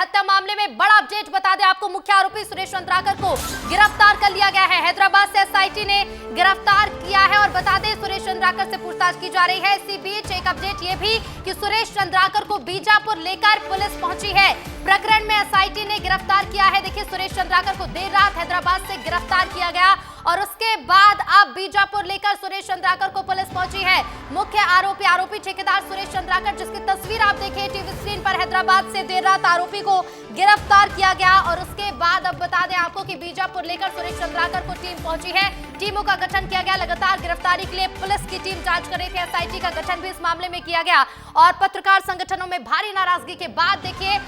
हत्या मामले में बड़ा अपडेट बता दें आपको, मुख्य आरोपी सुरेश चंद्राकर को गिरफ्तार कर लिया गया है। हैदराबाद से एसआईटी ने गिरफ्तार किया है और बता दें सुरेश चंद्राकर से पूछताछ की जा रही है। इसी बीच एक अपडेट ये भी कि सुरेश चंद्राकर को बीजापुर लेकर पुलिस पहुंची है। प्रकरण में एसआईटी ने गिरफ्तार किया है। देखिए, सुरेश चंद्राकर को देर रात हैदराबाद से गिरफ्तार किया गया और उसके बाद अब बीजापुर लेकर सुरेश चंद्राकर को पुलिस पहुंची है। मुख्य आरोपी ठेकेदार सुरेश चंद्राकर, जिसकी तस्वीर आप देखिए टीवी स्क्रीन पर, हैदराबाद से देर रात आरोपी को गिरफ्तार किया गया और उसके बाद अब बता दें आपको कि बीजापुर लेकर सुरेश चंद्राकर को टीम पहुंची है। टीमों का गठन किया गया। लगातार गिरफ्तारी के लिए पुलिस की टीम जांच कर रही थी। एसआईटी का गठन भी इस मामले में किया गया और पत्रकार संगठनों में भारी नाराजगी के बाद देखिए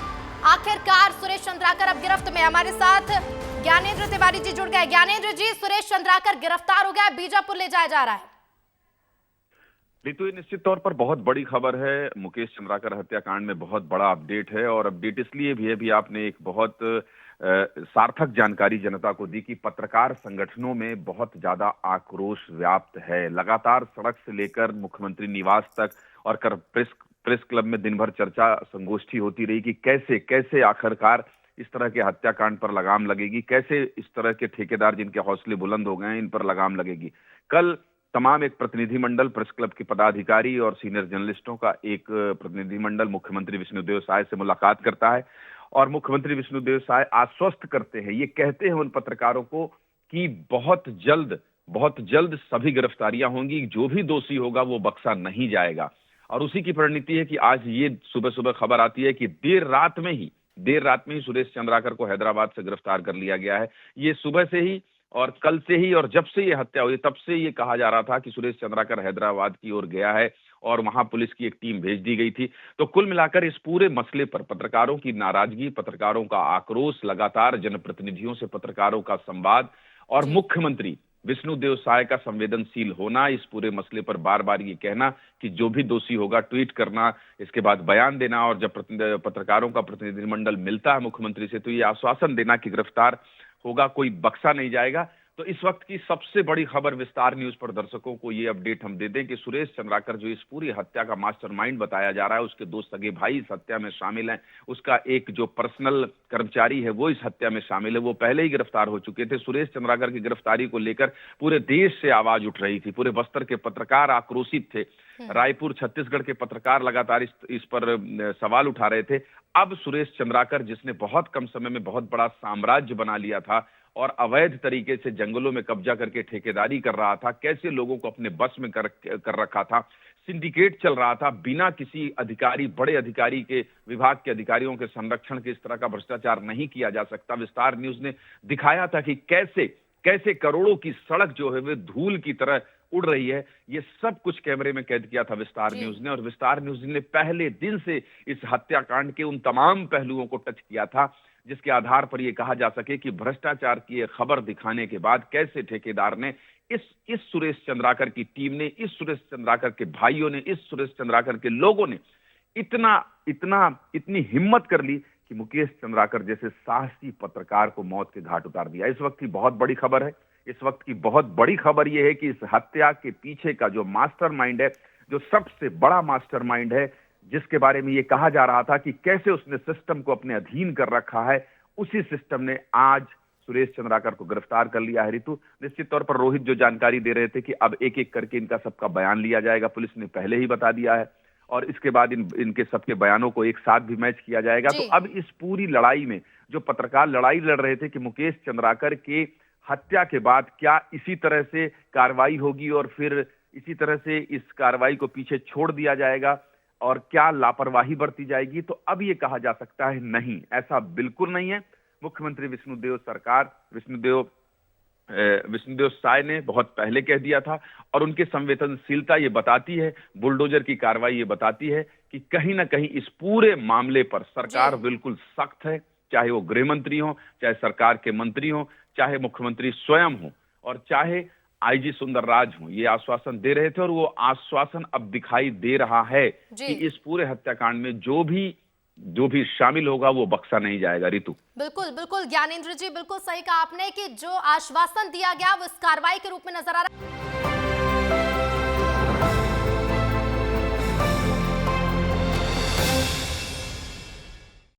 आखिरकार सुरेश चंद्राकर अब गिरफ्त में। हमारे साथ ज्ञानेंद्र तिवारी जी जुड़ गए। ज्ञानेंद्र जी, सुरेश चंद्राकर गिरफ्तार हो गया, बीजापुर ले जाया जा रहा है। ऋतु, ये निश्चित तौर पर बहुत बड़ी खबर है। मुकेश चंद्राकर हत्याकांड में बहुत बड़ा अपडेट है और अपडेट इसलिए भी है, भी आपने एक बहुत सार्थक जानकारी जनता को दी कि पत्रकार संगठनों में बहुत ज्यादा आक्रोश व्याप्त है। लगातार सड़क से लेकर मुख्यमंत्री निवास तक और प्रेस क्लब में दिन भर चर्चा संगोष्ठी होती रही कि कैसे कैसे आखिरकार इस तरह के हत्याकांड पर लगाम लगेगी, कैसे इस तरह के ठेकेदार जिनके हौसले बुलंद हो गए हैं इन पर लगाम लगेगी। कल तमाम एक प्रतिनिधिमंडल, प्रेस क्लब के पदाधिकारी और सीनियर जर्नलिस्टों का एक प्रतिनिधिमंडल मुख्यमंत्री विष्णुदेव साय से मुलाकात करता है और मुख्यमंत्री विष्णुदेव साय आश्वस्त करते हैं, ये कहते हैं उन पत्रकारों को कि बहुत जल्द सभी गिरफ्तारियां होंगी, जो भी दोषी होगा वो बख्शा नहीं जाएगा। और उसी की परिणति है कि आज ये सुबह सुबह खबर आती है कि देर रात में ही सुरेश चंद्राकर को हैदराबाद से गिरफ्तार कर लिया गया है। ये सुबह से ही और कल से ही और जब से ये हत्या हुई तब से ये कहा जा रहा था कि सुरेश चंद्राकर हैदराबाद की ओर गया है और वहां पुलिस की एक टीम भेज दी गई थी। तो कुल मिलाकर इस पूरे मसले पर पत्रकारों की नाराजगी, पत्रकारों का आक्रोश, लगातार जनप्रतिनिधियों से पत्रकारों का संवाद और मुख्यमंत्री विष्णुदेव साय का संवेदनशील होना, इस पूरे मसले पर बार बार ये कहना कि जो भी दोषी होगा ट्वीट करना, इसके बाद बयान देना और जब पत्रकारों का प्रतिनिधिमंडल मिलता है मुख्यमंत्री से तो ये आश्वासन देना कि गिरफ्तार होगा, कोई बख्शा नहीं जाएगा। तो इस वक्त की सबसे बड़ी खबर विस्तार न्यूज पर दर्शकों को ये अपडेट हम दे दें कि सुरेश चंद्राकर जो इस पूरी हत्या का मास्टरमाइंड बताया जा रहा है, उसके दो सगे भाई इस हत्या में शामिल हैं, उसका एक जो पर्सनल कर्मचारी है वो इस हत्या में शामिल है, वो पहले ही गिरफ्तार हो चुके थे। सुरेश चंद्राकर की गिरफ्तारी को लेकर पूरे देश से आवाज उठ रही थी, पूरे बस्तर के पत्रकार आक्रोशित थे, रायपुर छत्तीसगढ़ के पत्रकार लगातार इस पर सवाल उठा रहे थे। अब सुरेश चंद्राकर, जिसने बहुत कम समय में बहुत बड़ा साम्राज्य बना लिया था और अवैध तरीके से जंगलों में कब्जा करके ठेकेदारी कर रहा था, कैसे लोगों को अपने बस में कर रखा था, सिंडिकेट चल रहा था, बिना किसी अधिकारी, बड़े अधिकारी के, विभाग के अधिकारियों के संरक्षण के इस तरह का भ्रष्टाचार नहीं किया जा सकता। विस्तार न्यूज ने दिखाया था कि कैसे कैसे करोड़ों की सड़क जो है वे धूल की तरह उड़ रही है। ये सब कुछ कैमरे में कैद किया था विस्तार न्यूज ने और विस्तार न्यूज ने पहले दिन से इस हत्याकांड के उन तमाम पहलुओं को टच किया था जिसके आधार पर यह कहा जा सके कि भ्रष्टाचार की एक खबर दिखाने के बाद कैसे ठेकेदार ने इस सुरेश चंद्राकर की टीम ने, इस सुरेश चंद्राकर के भाइयों ने, इस सुरेश चंद्राकर के लोगों ने इतनी हिम्मत कर ली कि मुकेश चंद्राकर जैसे साहसी पत्रकार को मौत के घाट उतार दिया। इस वक्त की बहुत बड़ी खबर है। इस वक्त की बहुत बड़ी खबर यह है कि इस हत्या के पीछे का जो मास्टरमाइंड है, जो सबसे बड़ा मास्टरमाइंड है, जिसके बारे में ये कहा जा रहा था कि कैसे उसने सिस्टम को अपने अधीन कर रखा है, उसी सिस्टम ने आज सुरेश चंद्राकर को गिरफ्तार कर लिया है। ऋतु, निश्चित तौर पर रोहित जो जानकारी दे रहे थे कि अब एक एक करके इनका सबका बयान लिया जाएगा, पुलिस ने पहले ही बता दिया है और इसके बाद इनके सबके बयानों को एक साथ भी मैच किया जाएगा। तो अब इस पूरी लड़ाई में जो पत्रकार लड़ाई लड़ रहे थे कि मुकेश चंद्राकर के हत्या के बाद क्या इसी तरह से कार्रवाई होगी और फिर इसी तरह से इस कार्रवाई को पीछे छोड़ दिया जाएगा और क्या लापरवाही बरती जाएगी, तो अब ये कहा जा सकता है नहीं, ऐसा बिल्कुल नहीं है। मुख्यमंत्री विष्णुदेव साय ने बहुत पहले कह दिया था और उनकी संवेदनशीलता ये बताती है, बुलडोजर की कार्रवाई ये बताती है कि कहीं ना कहीं इस पूरे मामले पर सरकार बिल्कुल सख्त है, चाहे वो गृह मंत्री हो, चाहे सरकार के मंत्री हो, चाहे मुख्यमंत्री स्वयं हो और चाहे आईजी सुंदरराज हो। ये आश्वासन दे रहे थे और वो आश्वासन अब दिखाई दे रहा है कि इस पूरे हत्याकांड में जो भी शामिल होगा वो बख्शा नहीं जाएगा। ऋतु, बिल्कुल ज्ञानेंद्र जी, बिल्कुल सही कहा आपने कि जो आश्वासन दिया गया वो इस कार्रवाई के रूप में नजर आ रहा है।